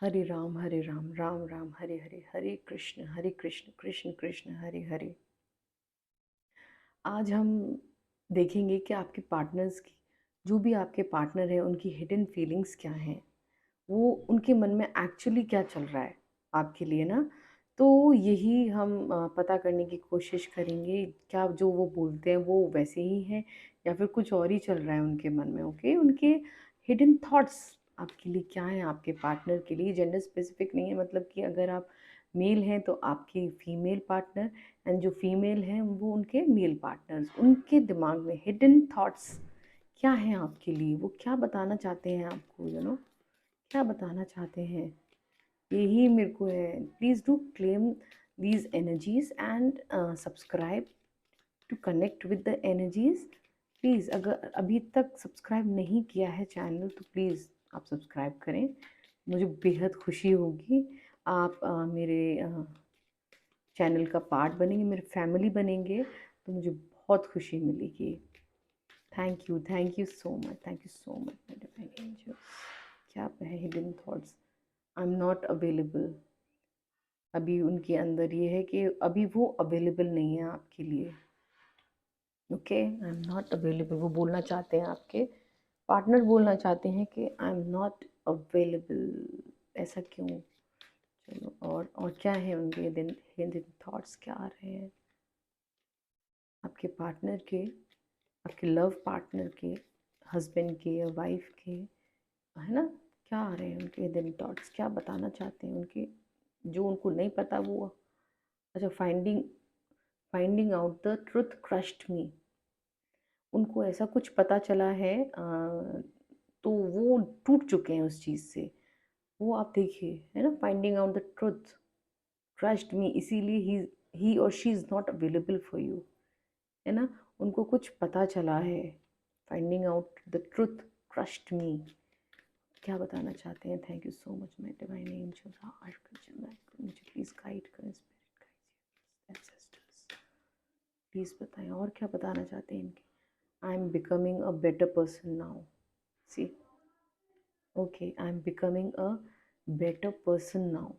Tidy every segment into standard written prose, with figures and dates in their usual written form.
हरे राम, राम राम हरे हरे, हरे कृष्ण कृष्ण कृष्ण हरे हरे। आज हम देखेंगे कि आपके पार्टनर्स की, जो भी आपके पार्टनर हैं, उनकी हिडन फीलिंग्स क्या हैं, वो उनके मन में एक्चुअली क्या चल रहा है आपके लिए ना। तो यही हम पता करने की कोशिश करेंगे, क्या जो वो बोलते हैं वो वैसे ही हैं या फिर कुछ और ही चल रहा है उनके मन में। ओके, उनके हिडन थॉट्स आपके लिए क्या हैं, आपके पार्टनर के लिए। जेंडर स्पेसिफिक नहीं है, मतलब कि अगर आप मेल हैं तो आपकी फीमेल पार्टनर, एंड जो फीमेल हैं वो उनके मेल पार्टनर्स, उनके दिमाग में हिडन थॉट्स क्या हैं आपके लिए, वो क्या बताना चाहते हैं आपको, क्या बताना चाहते हैं। यही मेरे को है। Please do claim these energies and subscribe to connect with the energies. Please, अगर अभी तक सब्सक्राइब नहीं किया है चैनल तो प्लीज़ आप सब्सक्राइब करें, मुझे बेहद खुशी होगी। आप मेरे चैनल का पार्ट बनेंगे, मेरे फैमिली बनेंगे तो मुझे बहुत खुशी मिलेगी। Thank you so much, thank you so much my divine angels. क्या है hidden thoughts? I am not available. अभी उनके अंदर ये है कि अभी वो अवेलेबल नहीं है आपके लिए। Okay, I am not available, वो बोलना चाहते हैं, आपके पार्टनर बोलना चाहते हैं कि आई एम नॉट अवेलेबल। ऐसा क्यों? चलो, और क्या है उनके दिन हिडन थॉट्स, क्या आ रहे हैं आपके पार्टनर के, आपके लव पार्टनर के, हस्बैंड के या वाइफ के, है ना। क्या आ रहे हैं उनके हिडन थॉट्स, क्या बताना चाहते हैं उनके, जो उनको नहीं पता वो। अच्छा, finding out the truth crushed me. उनको ऐसा कुछ पता चला है, तो वो टूट चुके हैं उस चीज़ से। वो आप देखिए, है ना, finding out the truth crushed me, इसीलिए he or she is not available for you, है ना। उनको कुछ पता चला है। Finding out the truth crushed me, क्या बताना चाहते हैं। Thank you so much my divine angel, मुझे प्लीज़ गाइड करें, स्पिरिट गाइड, एंसेस्टर्स प्लीज़ बताएं और क्या बताना चाहते हैं इनके। I am becoming a better person now, see. Okay, I am becoming a better person now.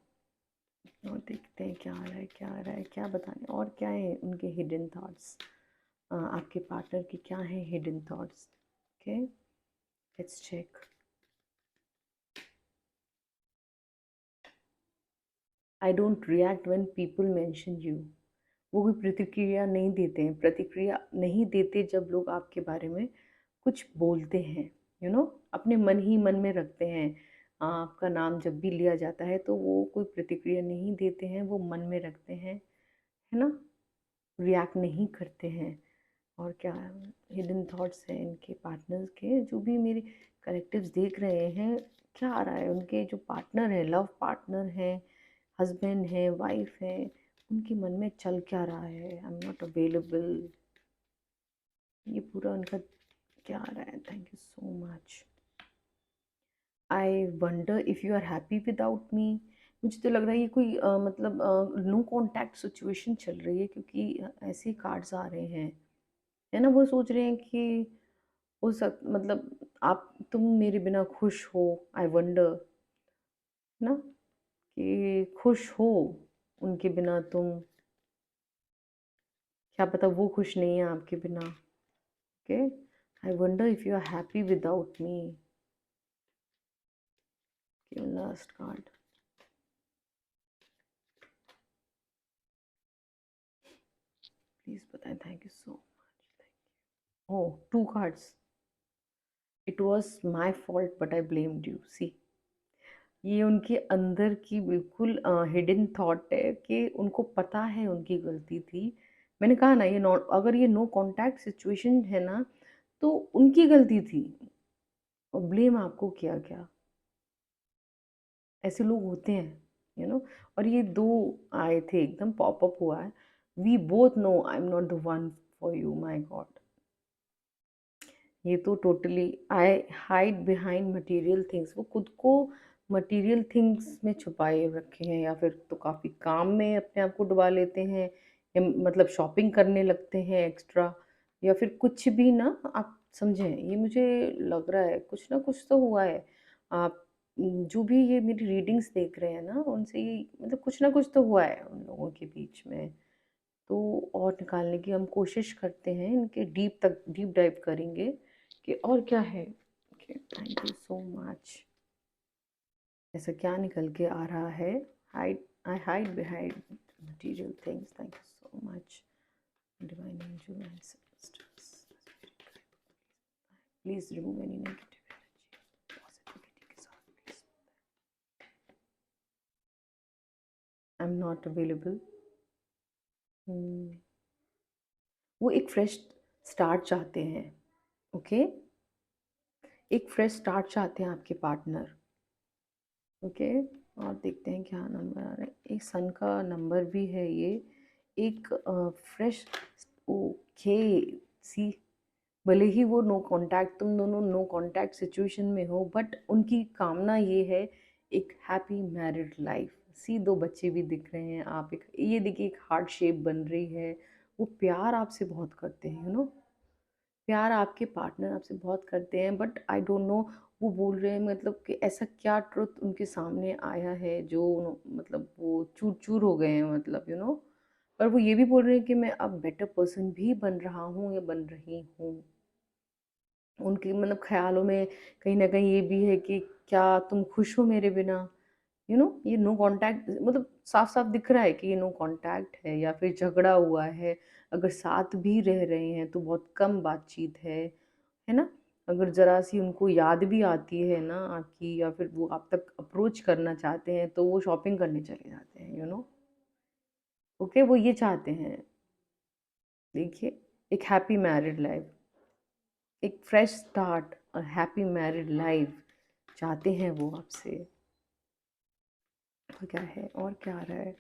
और देखते हैं क्या आ रहा है, क्या आ रहा है, क्या बताने, और क्या है उनके हिडन थॉट्स। आपके पार्टनर की क्या है hidden thoughts. Okay, let's check. I don't react when people mention you. वो भी प्रतिक्रिया नहीं देते हैं, प्रतिक्रिया नहीं देते जब लोग आपके बारे में कुछ बोलते हैं, अपने मन ही मन में रखते हैं। आपका नाम जब भी लिया जाता है तो वो कोई प्रतिक्रिया नहीं देते हैं, वो मन में रखते हैं, है ना, रिएक्ट नहीं करते हैं। और क्या हिडन थॉट्स हैं इनके पार्टनर्स के, जो भी मेरे कलेक्टिव्स देख रहे हैं, क्या आ रहा है उनके जो पार्टनर है, लव पार्टनर है, हस्बैंड है, वाइफ है, उनके मन में चल क्या रहा है। आई एम नॉट अवेलेबल, ये पूरा उनका क्या आ रहा है। Thank you so much. I wonder if you are happy without me. मुझे तो लग रहा है ये कोई मतलब नो कॉन्टैक्ट सिचुएशन चल रही है, क्योंकि ऐसे कार्ड्स आ रहे हैं, है ना। वो सोच रहे हैं कि हो सक मतलब आप, तुम मेरे बिना खुश हो। आई वंडर, ना, कि खुश हो उनके बिना तुम, क्या पता वो खुश नहीं है आपके बिना। Okay, I wonder if you are happy without me. Last card, please बताएं। Thank you so much. Oh, two cards. It was my fault but I blamed you, see. ये उनके अंदर की बिल्कुल हिडन थॉट है कि उनको पता है उनकी गलती थी। मैंने कहा ना, ये नॉट, अगर ये नो कांटेक्ट सिचुएशन है ना, तो उनकी गलती थी और ब्लेम आपको किया गया। ऐसे लोग होते हैं, और ये दो आए थे, एकदम पॉपअप हुआ है। We both know I am not the one for you, my God. ये तो totally, I hide behind material things, वो खुद को मटेरियल थिंग्स में छुपाए रखे हैं, या फिर तो काफ़ी काम में अपने आप को डुबा लेते हैं, या मतलब शॉपिंग करने लगते हैं एक्स्ट्रा, या फिर कुछ भी ना, आप समझें, ये मुझे लग रहा है कुछ ना कुछ तो हुआ है। आप जो भी ये मेरी रीडिंग्स देख रहे हैं ना, उनसे ये मतलब कुछ ना कुछ तो हुआ है उन लोगों के बीच में। तो और निकालने की हम कोशिश करते हैं, इनके डीप डाइव करेंगे कि और क्या है। Okay, thank you so much. ऐसा क्या निकल के आ रहा है? Hide I hide behind material things, thank you so much. Divine angel and sisters, please remove any negative energy, positivity के साथ please. I am not available. वो एक फ्रेश स्टार्ट चाहते हैं। ओके, एक फ्रेश स्टार्ट चाहते हैं आपके पार्टनर। ओके, और देखते हैं क्या नंबर आ रहा है। एक सन का नंबर भी है ये। एक फ्रेश। ओके, सी, भले ही वो नो कांटेक्ट, तुम दोनों नो कांटेक्ट सिचुएशन में हो, बट उनकी कामना ये है एक हैप्पी मैरिड लाइफ। सी, दो बच्चे भी दिख रहे हैं। आप एक ये देखिए, एक हार्ट शेप बन रही है। वो प्यार आपसे बहुत करते हैं, प्यार आपके पार्टनर आपसे बहुत करते हैं, बट आई डोंट नो वो बोल रहे हैं मतलब कि ऐसा क्या ट्रुथ उनके सामने आया है जो मतलब वो चूर चूर हो गए हैं, मतलब पर वो ये भी बोल रहे हैं कि मैं अब बेटर पर्सन भी बन रहा हूँ या बन रही हूँ। उनके मतलब ख्यालों में कहीं ना कहीं ये भी है कि क्या तुम खुश हो मेरे बिना। ये नो कांटेक्ट मतलब साफ साफ दिख रहा है कि ये नो कांटेक्ट है या फिर झगड़ा हुआ है। अगर साथ भी रह रहे हैं तो बहुत कम बातचीत है ना। अगर ज़रा सी उनको याद भी आती है ना आपकी, या फिर वो आप तक अप्रोच करना चाहते हैं, तो वो शॉपिंग करने चले जाते हैं। ओके, वो ये चाहते हैं। देखिए, एक हैप्पी मैरिड लाइफ, एक फ्रेश स्टार्ट और हैप्पी मैरिड लाइफ चाहते हैं वो आपसे। तो क्या है और क्या आ रहा है?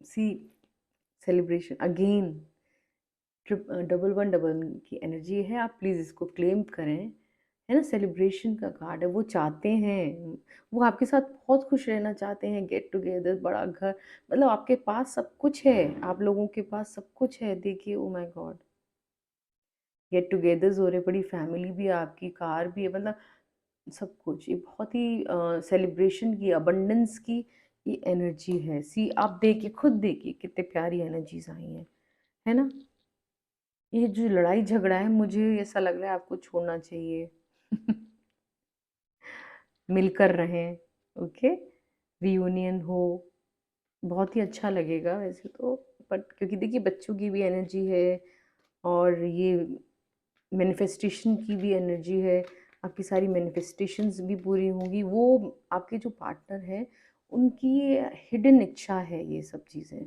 See, celebration again, double one double की एनर्जी है। आप प्लीज़ इसको क्लेम करें, है ना। सेलिब्रेशन का कार्ड है। वो चाहते हैं, वो आपके साथ बहुत खुश रहना चाहते हैं। गेट टुगेदर, बड़ा घर, मतलब आपके पास सब कुछ है। आप लोगों के पास सब कुछ है। देखिए, oh my God, get togethers हो रहे, बड़ी फैमिली भी है आपकी, कार भी है, मतलब सब कुछ। ये बहुत ही सेलिब्रेशन की, अबंडेंस की ये एनर्जी है। सी, आप देखिए, खुद देखिए कितने प्यारी एनर्जीज आई हैं, है ना। ये जो लड़ाई झगड़ा है, मुझे ऐसा लग रहा है आपको छोड़ना चाहिए। मिलकर रहें। ओके, रियूनियन हो, बहुत ही अच्छा लगेगा वैसे तो। बट क्योंकि देखिए, बच्चों की भी एनर्जी है और ये मैनिफेस्टेशन की भी एनर्जी है। आपकी सारी मैनिफेस्टेशंस भी पूरी होंगी। वो आपके जो पार्टनर हैं, उनकी हिडन इच्छा है, ये सब चीज़ें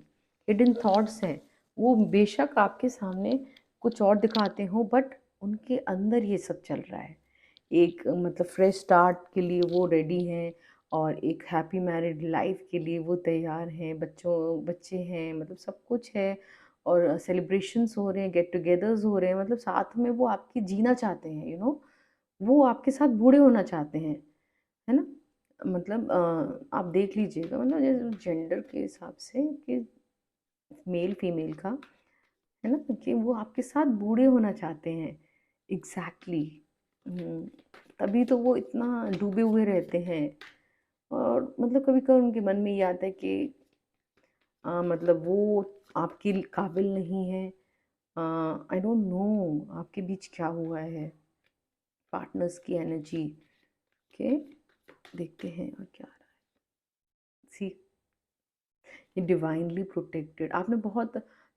हिडन थॉट्स हैं। वो बेशक आपके सामने कुछ और दिखाते हो, बट उनके अंदर ये सब चल रहा है। एक मतलब फ्रेश स्टार्ट के लिए वो रेडी हैं, और एक हैप्पी मैरिड लाइफ के लिए वो तैयार हैं। बच्चे हैं, मतलब सब कुछ है। और सेलिब्रेशंस हो रहे हैं, गेट टुगेदर्स हो रहे हैं, मतलब साथ में वो आपकी जीना चाहते हैं, वो आपके साथ बूढ़े होना चाहते हैं, है ना। मतलब आप देख लीजिएगा, मतलब जैसे जेंडर के हिसाब से कि मेल फीमेल का, है ना, कि वो आपके साथ बूढ़े होना चाहते हैं। एग्जैक्टली तभी तो वो इतना डूबे हुए रहते हैं। और मतलब कभी कभी उनके मन में ये आता है कि मतलब वो आपके काबिल नहीं है। आई डोंट नो आपके बीच क्या हुआ है, पार्टनर्स की एनर्जी के। देखते हैं और क्या आ रहा है। सी, ये डिवाइनली प्रोटेक्टेड, आपने बहुत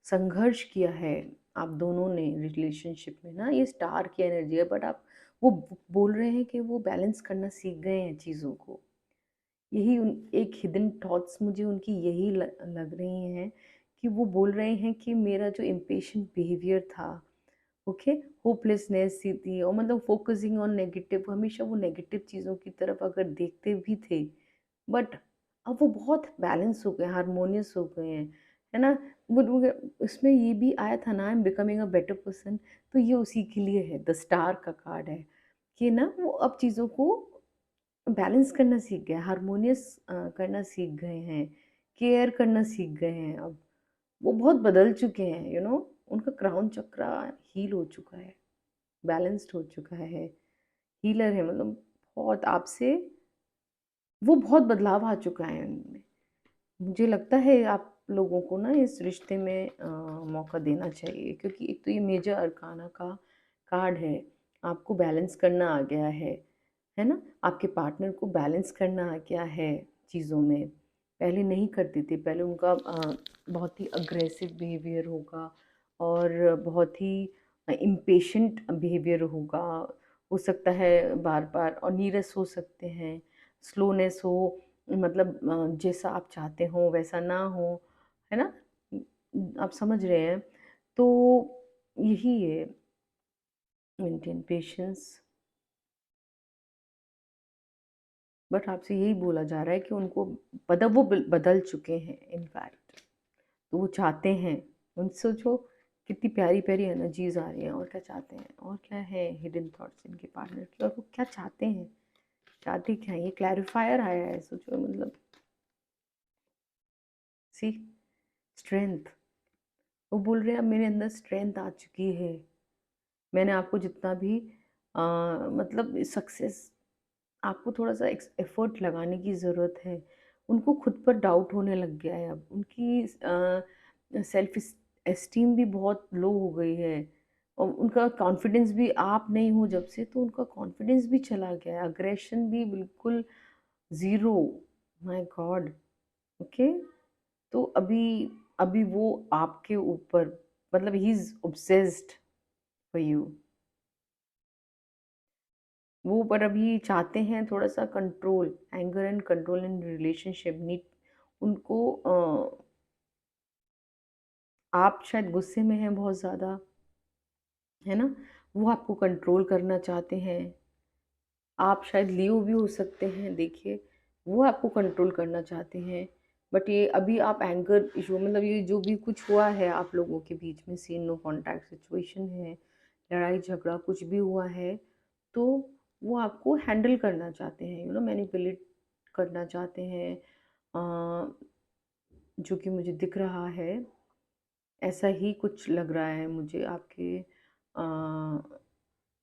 संघर्ष किया है आप दोनों ने रिलेशनशिप में ना। ये स्टार की एनर्जी है, बट आप वो बोल रहे हैं कि वो बैलेंस करना सीख गए हैं चीज़ों को। यही एक हिडन थॉट्स मुझे उनकी यही लग रही हैं, कि वो बोल रहे हैं कि मेरा जो इम्पेशेंट बिहेवियर था, ओके, होपलेसनेस सी थी, और मतलब फोकसिंग ऑन नेगेटिव, हमेशा वो नेगेटिव चीज़ों की तरफ अगर देखते भी थे, बट अब वो बहुत बैलेंस हो गए, हारमोनियस हो गए हैं, है ना। इसमें ये भी आया था ना, आई am becoming a better person. तो ये उसी के लिए है, द स्टार का कार्ड है कि ना वो अब चीज़ों को बैलेंस करना सीख गए, हारमोनियस करना सीख गए हैं, केयर करना सीख गए हैं। अब वो बहुत बदल चुके हैं, उनका क्राउन चक्रा हील हो चुका है। बैलेंस्ड हो चुका है, हीलर है, मतलब बहुत आपसे वो बहुत बदलाव आ चुका है उनमें। मुझे लगता है आप लोगों को ना इस रिश्ते में मौका देना चाहिए, क्योंकि एक तो ये मेजर अरकाना का कार्ड है, आपको बैलेंस करना आ गया है ना? आपके पार्टनर को बैलेंस करना आ गया है चीज़ों में। पहले नहीं करते थे, पहले उनका बहुत ही अग्रेसिव बिहेवियर होगा और बहुत ही इम्पेशेंट बिहेवियर होगा। हो सकता है बार-बार और नीरस हो सकते हैं, स्लोनेस हो, मतलब जैसा आप चाहते हो वैसा ना हो, है ना? आप समझ रहे हैं? तो यही है, मेंटेन पेशेंस। बट आपसे यही बोला जा रहा है कि उनको वो बदल चुके हैं इनफैक्ट। तो वो चाहते हैं, उन सोचो कितनी प्यारी-प्यारी एनर्जीज़ आ रही हैं, और क्या चाहते हैं? और क्या है हिडन थॉट्स इनके पार्टनर के, और वो क्या चाहते हैं? चाहते क्या हैं? ये क्लैरिफायर आया है, सोचो मतलब सी स्ट्रेंथ। वो बोल रहे हैं अब मेरे अंदर स्ट्रेंथ आ चुकी है। मैंने आपको जितना भी अ, मतलब सक्सेस, आपको थोड़ा-सा एफ़र्ट लगाने की ज़रूरत है। उनको खुद पर डाउट होने लग गया है अब। उनकी सेल्फ़ एस्टीम भी बहुत लो हो गई है और उनका कॉन्फिडेंस भी, आप नहीं हो जब से तो उनका कॉन्फिडेंस भी चला गया है। अग्रेशन भी बिल्कुल ज़ीरो। My God! ओके? तो अभी अभी वो आपके ऊपर, मतलब he is obsessed for you. वो पर अभी चाहते हैं थोड़ा-सा control, anger and control in relationship need उनको। आप शायद गुस्से में हैं बहुत ज़्यादा, है ना? वो आपको कंट्रोल करना चाहते हैं। आप शायद लियो भी हो सकते हैं, देखिए, वो आपको कंट्रोल करना चाहते हैं। बट ये अभी आप एंगर इशू, मतलब ये जो भी कुछ हुआ है आप लोगों के बीच में, सीन नो कॉन्टैक्ट सिचुएशन है, लड़ाई झगड़ा कुछ भी हुआ है, तो वो आपको हैंडल करना चाहते हैं, मैनिपुलेट करना चाहते हैं। अ, जो कि मुझे दिख रहा है, ऐसा ही कुछ लग रहा है मुझे आपके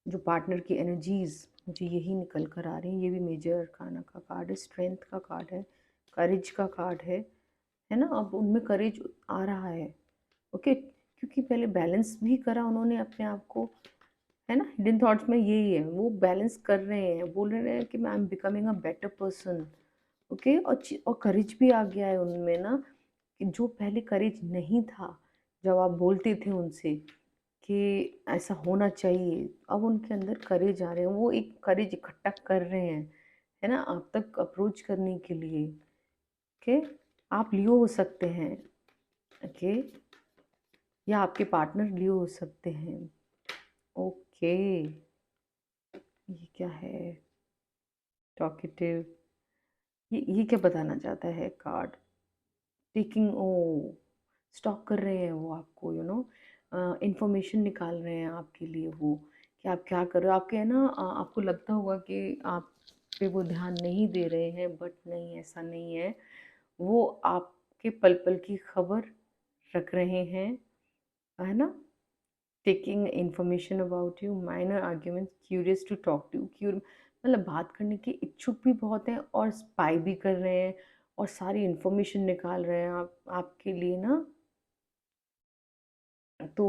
जो पार्टनर की एनर्जीज़ मुझे यही निकल कर आ रही हैं। ये भी मेजर अरकाना का कार्ड है, स्ट्रेंथ का कार्ड है, करेज का कार्ड है ना? अब उनमें करेज आ रहा है, ओके? क्योंकि पहले बैलेंस भी करा उन्होंने अपने आप को, है ना? हिडन थॉट्स में यही है, वो बैलेंस कर रहे हैं, बोल रहे हैं कि मैं आई am becoming a better person, okay? और करेज भी आ गया है उनमें ना, कि जो पहले करेज नहीं था, जब आप बोलते थे उनसे कि ऐसा होना चाहिए, अब उनके अंदर करेज आ रहे हैं, वो एक करेज इकट्ठा कर रहे हैं, है ना? आप तक अप्रोच करने के लिए, ओके? आप लियो हो सकते हैं, ओके? या आपके पार्टनर लियो हो सकते हैं, ओके? ये क्या है? टॉकेटिव, ये क्या बताना चाहता है कार्ड? टेकिंग, ओ, स्टॉक कर रहे हैं वो आपको, इंफॉर्मेशन निकाल रहे हैं आपके लिए वो, कि आप क्या कर रहे हो। आपके है ना, आपको लगता होगा कि आप पे वो ध्यान नहीं दे रहे हैं, बट नहीं, ऐसा नहीं है। वो आपके पल पल की खबर रख रहे हैं, है ना? Taking information about you, minor argument, curious to talk to cure, मतलब बात करने के इच्छुक भी बहुत हैं और स्पाई भी कर रहे हैं और सारी इन्फॉर्मेशन निकाल रहे हैं आपके लिए ना। तो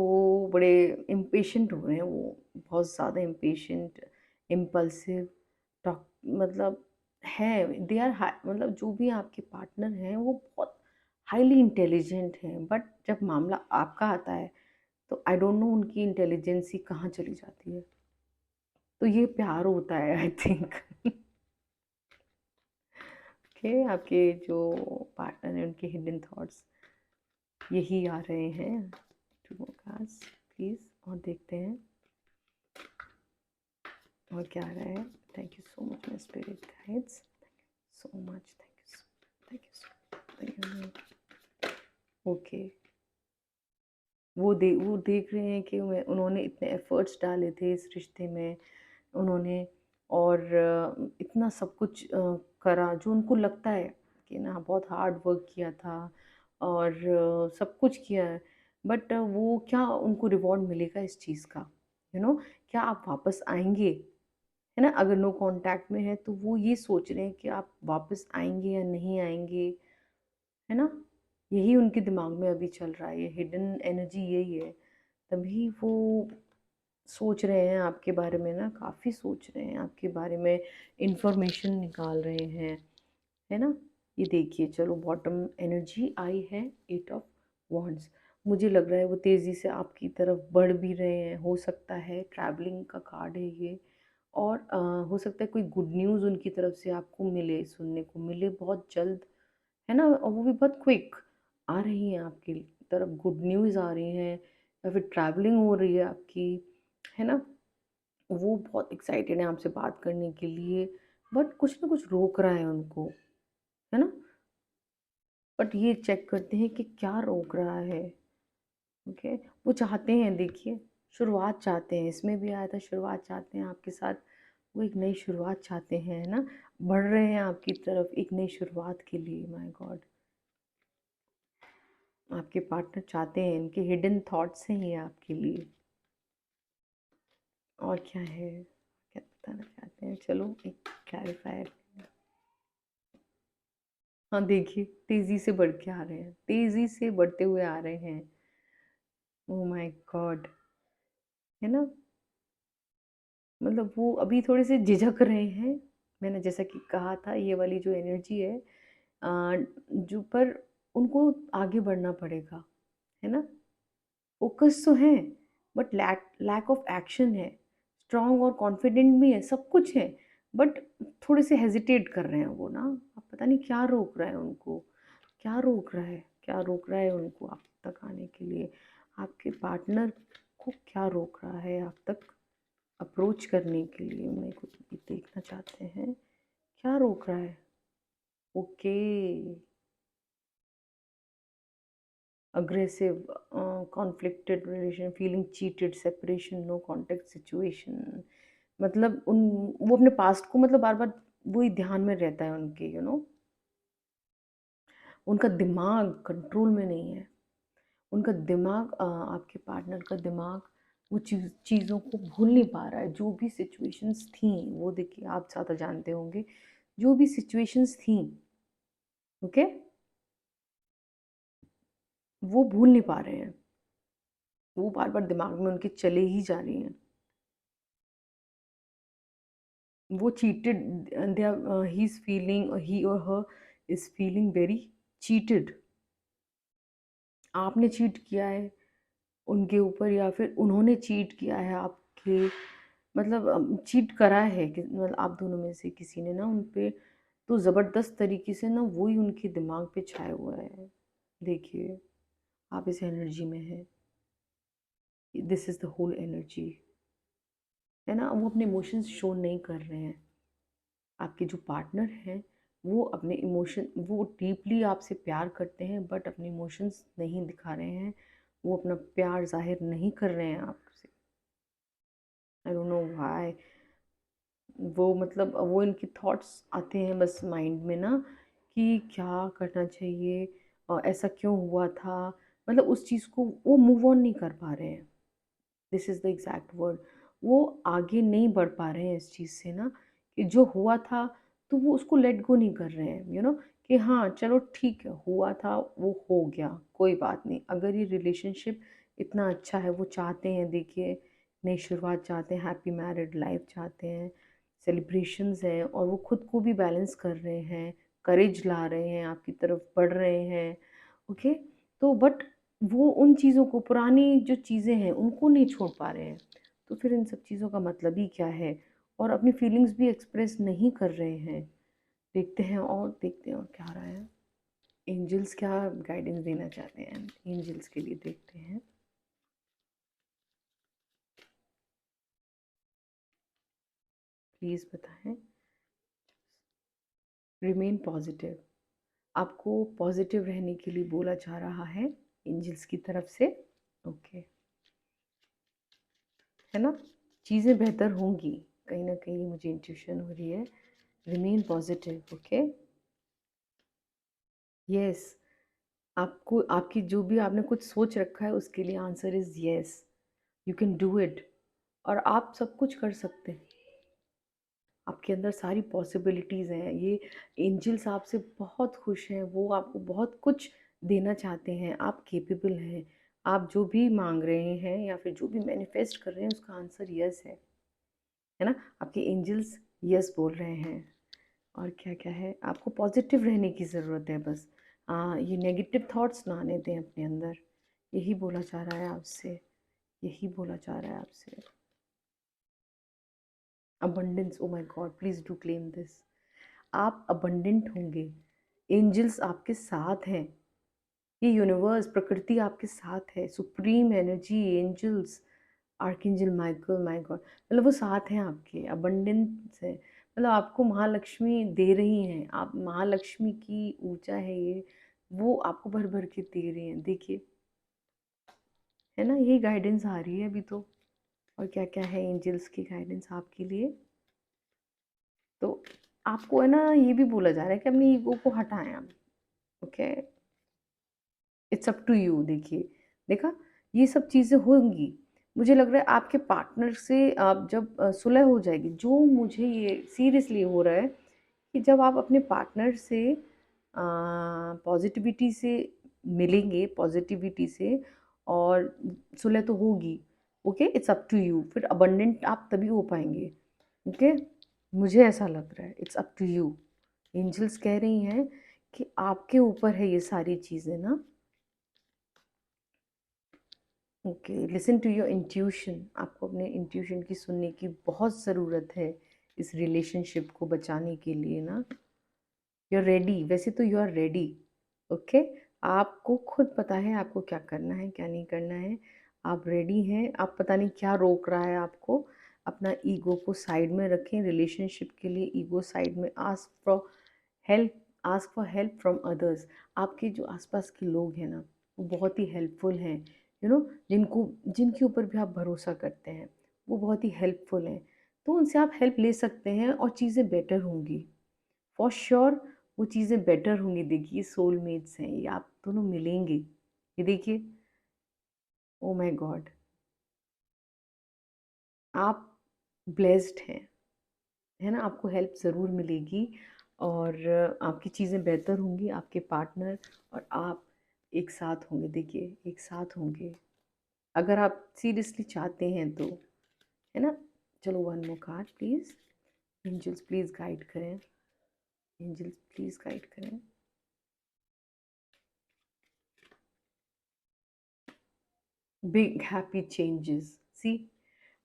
बड़े इम्पेशेंट हो रहे हैं वो, बहुत ज़्यादा इम्पेशेंट, इम्पल्सिव, टॉक, मतलब है, दे आर हाई, मतलब जो भी आपके पार्टनर हैं वो बहुत हाईली इंटेलिजेंट हैं, बट जब मामला आपका आता है तो आई डोंट नो उनकी इंटेलिजेंसी कहाँ चली जाती है। तो ये प्यार होता है आई थिंक। ओके, आपके जो पार्टनर हैं उनके हिडन थॉट्स यही आ रहे हैं। टू मोर कार्ड्स प्लीज़, और देखते हैं और क्या आ रहा है। Thank you so much my spirit guides, so much, thank you so, thank you. Okay, वो देख रहे हैं कि उन्होंने इतने एफर्ट्स डाले थे इस रिश्ते में, उन्होंने, और इतना सब कुछ करा जो उनको लगता है कि ना बहुत हार्ड वर्क किया था और सब कुछ किया है, बट वो क्या उनको रिवॉर्ड मिलेगा इस चीज़ का, यू नो क्या आप वापस आएँगे? है ना? अगर नो कॉन्टैक्ट में है तो वो ये सोच रहे हैं कि आप वापस आएँगे या नहीं आएँगे, है ना? यही उनके दिमाग में अभी चल रहा है, ये हिडन एनर्जी यही है। तभी वो सोच रहे हैं आपके बारे में ना, काफ़ी सोच रहे हैं आपके बारे में, इन्फॉर्मेशन निकाल रहे हैं, है ना? ये देखिए, चलो बॉटम एनर्जी आई है, 8 ऑफ वॉन्ड्स। मुझे लग रहा है वो तेज़ी से आपकी तरफ बढ़ भी रहे हैं, हो सकता है ट्रैवलिंग का कार्ड है ये। और हो सकता है कोई गुड न्यूज़ उनकी तरफ से आपको मिले, सुनने को मिले बहुत जल्द, है ना? और वो भी बहुत क्विक आ रही हैं आपकी तरफ, गुड न्यूज़ आ रही हैं या फिर ट्रैवलिंग हो रही है आपकी, है ना? वो बहुत एक्साइटेड हैं आपसे बात करने के लिए, बट कुछ ना कुछ रोक रहा है उनको, है ना? बट ये चेक करते हैं कि क्या रोक रहा है, ओके? वो चाहते हैं, देखिए, शुरुआत चाहते हैं, इसमें भी आया था शुरुआत चाहते हैं आपके साथ, वो एक नई शुरुआत चाहते हैं, है ना? बढ़ रहे हैं आपकी तरफ एक नई शुरुआत के लिए, माय गॉड! आपके पार्टनर चाहते हैं, इनके हिडन थॉट्स हैं ये आपके लिए। और क्या है? क्या बताना चाहते हैं? चलो एक क्लैरिफायर। हाँ, देखिए तेज़ी से बढ़ के आ रहे हैं, तेज़ी से बढ़ते हुए आ रहे हैं। ओह माय गॉड! है ना? मतलब वो अभी थोड़े से झिझक रहे हैं। मैंने जैसा कि कहा था, ये वाली जो एनर्जी है, जो पर उनको आगे बढ़ना पड़ेगा, है ना? फ़ोकस तो है, but lack lack of action है। स्ट्रॉन्ग और कॉन्फिडेंट भी है, सब कुछ है, बट थोड़े से हेजिटेट कर रहे हैं वो ना। अब पता नहीं क्या रोक रहा है उनको, क्या रोक रहा है, क्या रोक रहा है उनको आप तक आने के लिए? आपके पार्टनर को क्या रोक रहा है आप तक अप्रोच करने के लिए? मेरे को ये देखना चाहते हैं, क्या रोक रहा है? Okay, aggressive, conflicted relation, feeling cheated, separation, no contact situation. मतलब उन वो अपने पास्ट को मतलब बार-बार वही ध्यान में रहता है उनके, उनका दिमाग कंट्रोल में नहीं है। उनका दिमाग, आपके पार्टनर का दिमाग वो चीज़ों को भूल नहीं पा रहा है। जो भी सिचुएशंस थी, वो देखिए आप ज़्यादा जानते होंगे, जो भी सिचुएशंस थी, ओके, वो भूल नहीं पा रहे हैं। वो बार बार दिमाग में उनके चले ही जा रही हैं। वो cheated, they he is feeling, he or her is feeling very cheated. आपने चीट किया है उनके ऊपर या फिर उन्होंने चीट किया है आपके, मतलब चीट करा है कि मतलब आप दोनों में से किसी ने ना उन पे, तो ज़बरदस्त तरीके से ना वही उनके दिमाग पे छाया हुआ है। देखिए, आप इस एनर्जी में हैं, this is the whole energy, है ना? वो अपने इमोशंस शो नहीं कर रहे हैं। आपके जो पार्टनर हैं, वो अपने इमोशन, वो डीपली आपसे प्यार करते हैं, बट अपने इमोशंस नहीं दिखा रहे हैं। वो अपना प्यार ज़ाहिर नहीं कर रहे हैं आपसे। I don't know why. वो मतलब वो इनके थॉट्स आते हैं बस माइंड में ना, कि क्या करना चाहिए और ऐसा क्यों हुआ था, मतलब उस चीज़ को वो मूव ऑन नहीं कर पा रहे हैं। This is the exact word. वो आगे नहीं बढ़ पा रहे हैं इस चीज़ से ना, कि जो हुआ था तो वो उसको लेट गो नहीं कर रहे हैं, कि हाँ चलो ठीक है, हुआ था वो हो गया, कोई बात नहीं। अगर ये रिलेशनशिप इतना अच्छा है, वो चाहते हैं, देखिए, नई शुरुआत चाहते हैं, हैप्पी मैरिड लाइफ चाहते हैं, सेलिब्रेशंस हैं, और वो खुद को भी बैलेंस कर रहे हैं, करेज ला रहे हैं, आपकी तरफ बढ़ रहे हैं, ओके। तो बट वो उन चीज़ों को, पुरानी जो चीज़ें हैं उनको नहीं छोड़ पा रहे हैं। तो फिर इन सब चीज़ों का मतलब ही क्या है? और अपनी फीलिंग्स भी एक्सप्रेस नहीं कर रहे हैं। देखते हैं और देखते हैं और क्या आ रहा है। एंजल्स क्या गाइडेंस देना चाहते हैं, एंजल्स के लिए देखते हैं। प्लीज़ बताएं। रिमेन पॉजिटिव, आपको पॉजिटिव रहने के लिए बोला जा रहा है एंजल्स की तरफ से, ओके, है ना? चीज़ें बेहतर होंगी, कहीं ना कहीं मुझे इंट्यूशन हो रही है। Remain positive, okay. यस, आपको आपकी जो भी आपने कुछ सोच रखा है उसके लिए answer is yes, you can do it. और आप सब कुछ कर सकते हैं। आपके अंदर सारी पॉसिबिलिटीज़ हैं। ये एंजल्स आपसे बहुत खुश हैं, वो आपको बहुत कुछ देना चाहते हैं। आप कैपेबल हैं। आप जो भी माँग रहे हैं या फिर जो भी मैनिफेस्ट कर रहे हैं उसका आंसर यस है ना? आपके एंजल्स यस बोल रहे हैं। और क्या-क्या है, आपको पॉजिटिव रहने की ज़रूरत है बस। ये नेगेटिव थॉट्स ना आने दें अपने अंदर। यही बोला जा रहा है आपसे, यही बोला जा रहा है आपसे। Abundance, oh my God, please do claim this. आप अबंडेंट होंगे। एंजल्स आपके साथ हैं। ये यूनिवर्स, प्रकृति आपके साथ है। Supreme energy, angels, archangel Michael, my God, मतलब वो साथ हैं आपके, अबंडेंस है। मतलब आपको महालक्ष्मी दे रही हैं। आप महालक्ष्मी की ऊर्जा है ये, वो आपको भर भर के दे रही हैं। देखिए, है ना, यही गाइडेंस आ रही है अभी तो। और क्या क्या है एंजल्स की गाइडेंस आपके लिए। तो आपको है ना, ये भी बोला जा रहा है कि अपनी ईगो को हटाएं आप। Okay, it's up to you. देखिए, देखा, ये सब चीज़ें होंगी। मुझे लग रहा है आपके पार्टनर से आप जब सुलह हो जाएगी, जो मुझे ये सीरियसली हो रहा है कि जब आप अपने पार्टनर से पॉजिटिविटी से मिलेंगे, पॉजिटिविटी से, और सुलह तो होगी। Okay, it's up to you. फिर अबंडेंट आप तभी हो पाएंगे। ओके, मुझे ऐसा लग रहा है। It's up to you. Angels कह रही हैं कि आपके ऊपर है ये सारी चीज़ें ना। Okay, listen to your intuition. आपको अपने इंट्यूशन की सुनने की बहुत ज़रूरत है इस रिलेशनशिप को बचाने के लिए ना। यू आर रेडी, वैसे तो यू आर रेडी। ओके, आपको खुद पता है आपको क्या करना है, क्या नहीं करना है। आप रेडी हैं। आप, पता नहीं क्या रोक रहा है आपको। अपना ईगो को साइड में रखें। रिलेशनशिप के लिए ईगो साइड में। Ask for help, ask for help from others. आपके जो आसपास के लोग हैं ना, वो बहुत ही हेल्पफुल हैं। जिनको, जिनके ऊपर भी आप भरोसा करते हैं, वो बहुत ही हेल्पफुल हैं। तो उनसे आप हेल्प ले सकते हैं और चीज़ें बेटर होंगी। फॉर श्योर वो चीज़ें बेटर होंगी। देखिए, सोलमेट्स हैं ये, आप दोनों मिलेंगे। ये देखिए, ओ माय गॉड, आप ब्लेस्ड हैं, है ना। आपको हेल्प ज़रूर मिलेगी और आपकी चीज़ें बेहतर होंगी। आपके पार्टनर और आप एक साथ होंगे। देखिए, एक साथ होंगे अगर आप सीरियसली चाहते हैं तो, है ना। चलो, one more card please. Angels please guide करें। एंजल्स प्लीज़ गाइड करें। बिग हैप्पी चेंजेस, सी,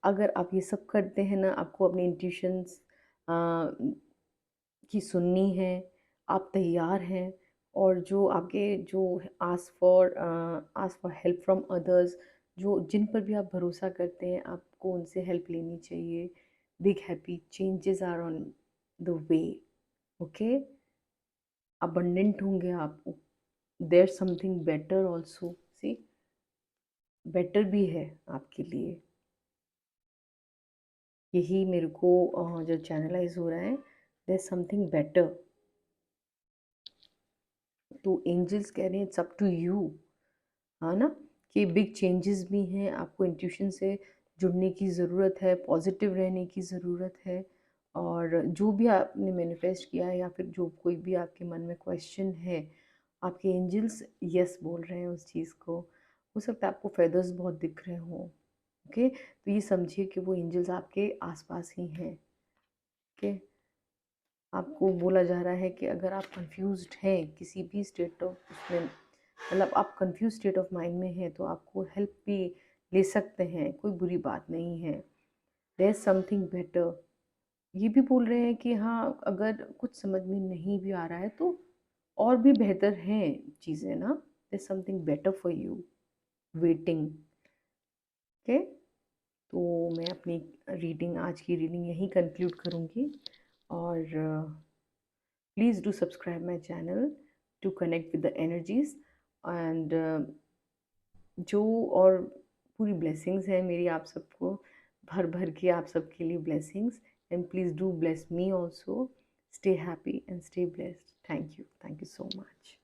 अगर आप ये सब करते हैं ना, आपको अपने इंट्यूशंस की सुननी है, आप तैयार हैं, और जो आपके जो ask for help from others, जो जिन पर भी आप भरोसा करते हैं, आपको उनसे हेल्प लेनी चाहिए। Big happy changes are on the way. Okay, abundant होंगे आप। There something better also, see, better भी है आपके लिए। यही मेरे को जो चैनलाइज हो रहा है, देयर समथिंग बेटर। तो एंजल्स कह रहे हैं इट्स अप टू यू, हाँ ना, कि बिग चेंजेस भी हैं। आपको इंट्यूशन से जुड़ने की ज़रूरत है, पॉजिटिव रहने की ज़रूरत है। और जो भी आपने मैनिफेस्ट किया है या फिर जो कोई भी आपके मन में क्वेश्चन है, आपके एंजल्स यस बोल रहे हैं उस चीज़ को। हो सकता है आपको फेदर्स बहुत दिख रहे हों। ओके, तो ये समझिए कि वो एंजल्स आपके आसपास ही हैं। ओके, आपको बोला जा रहा है कि अगर आप कंफ्यूज्ड हैं किसी भी स्टेट ऑफ उसमें, मतलब आप कंफ्यूज स्टेट ऑफ माइंड में हैं, तो आपको हेल्प भी ले सकते हैं। कोई बुरी बात नहीं है। There is something better. ये भी बोल रहे हैं कि हाँ, अगर कुछ समझ में नहीं भी आ रहा है तो और भी बेहतर हैं चीज़ें ना। There is something better for you waiting. Okay, तो मैं अपनी रीडिंग, आज की रीडिंग यहीं कंक्लूड करूँगी। और please do subscribe my channel to connect with the energies, and जो और पूरी ब्लेसिंग्स है मेरी आप सबको, भर भर के आप सबके लिए blessings. And please do bless me also. Stay happy and stay blessed. Thank you so much.